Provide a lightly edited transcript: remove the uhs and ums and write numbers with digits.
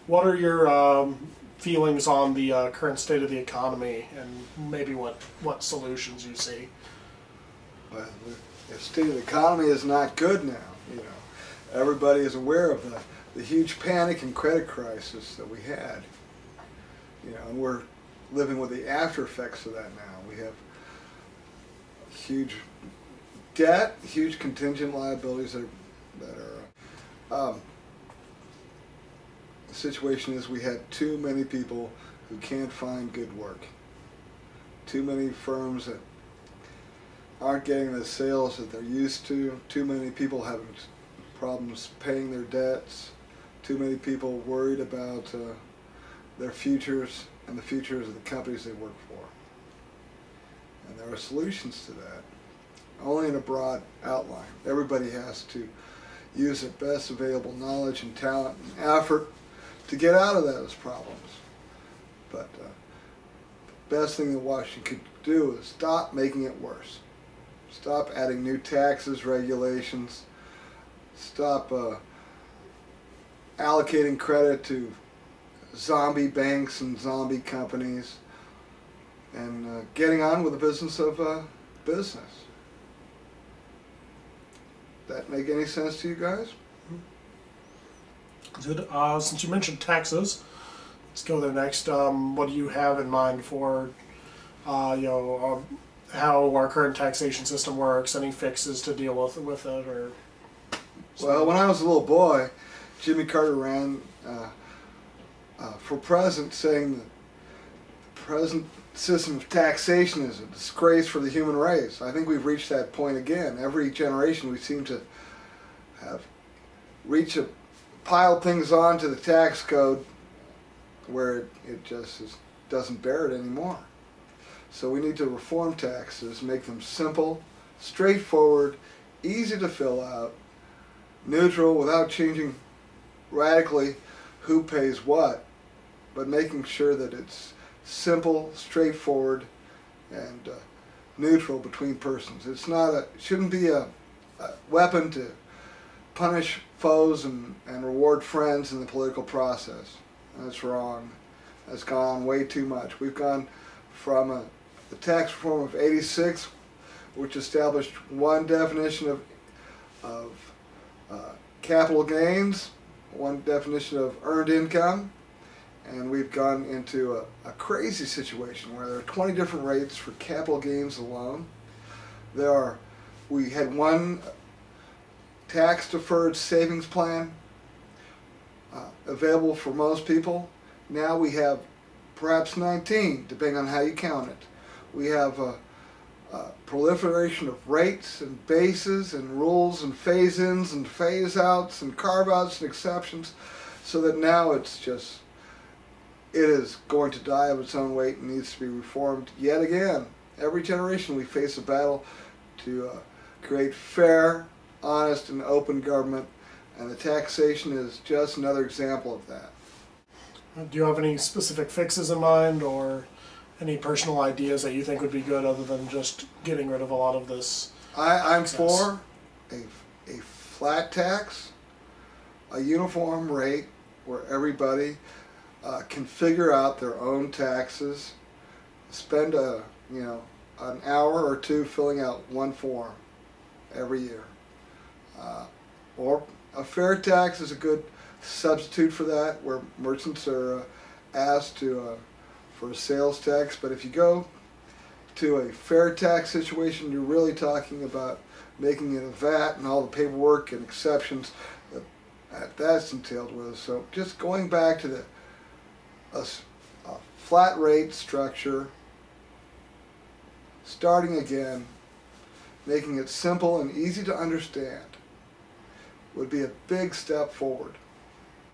What are your feelings on the current state of the economy, and maybe what solutions you see? Well, the state of the economy is not good now. Everybody is aware of the huge panic and credit crisis that we had. And we're living with the after effects of that now. We have huge debt, huge contingent liabilities that are the situation is we have too many people who can't find good work. Too many firms that aren't getting the sales that they're used to. Too many people having problems paying their debts. Too many people worried about their futures and the futures of the companies they work for. And there are solutions to that, only in a broad outline. Everybody has to use their best available knowledge and talent and effort to get out of those problems. But the best thing that Washington could do is stop making it worse. Stop adding new taxes, regulations. Stop allocating credit to zombie banks and zombie companies, and getting on with the business of business. That make any sense to you guys? Good. Since you mentioned taxes, let's go there next. What do you have in mind for, how our current taxation system works? Any fixes to deal with it, or? Well, when I was a little boy, Jimmy Carter ran for president, saying that the present system of taxation is a disgrace for the human race. I think we've reached that point again. Every generation we seem to have piled things onto the tax code where it just doesn't bear it anymore. So we need to reform taxes, make them simple, straightforward, easy to fill out, neutral without changing radically who pays what, but making sure that it's simple, straightforward, and neutral between persons. It shouldn't be a weapon to punish foes and reward friends in the political process. That's wrong. That's gone way too much. We've gone from the tax reform of '86, which established one definition of capital gains, one definition of earned income, and we've gone into a crazy situation where there are 20 different rates for capital gains alone. We had one tax-deferred savings plan available for most people. Now we have perhaps 19, depending on how you count it. We have a proliferation of rates and bases and rules and phase-ins and phase-outs and carve-outs and exceptions, so that now it is going to die of its own weight and needs to be reformed yet again. Every generation we face a battle to create fair, honest, and open government, and the taxation is just another example of that. Do you have any specific fixes in mind, or any personal ideas that you think would be good other than just getting rid of a lot of this? I'm excess? for a flat tax, a uniform rate where everybody can figure out their own taxes, spend an hour or two filling out one form every year. Or a fair tax is a good substitute for that, where merchants are asked for a sales tax. But if you go to a fair tax situation, you're really talking about making it a VAT and all the paperwork and exceptions that's entailed with it. So just going back to a flat rate structure, starting again, making it simple and easy to understand, would be a big step forward.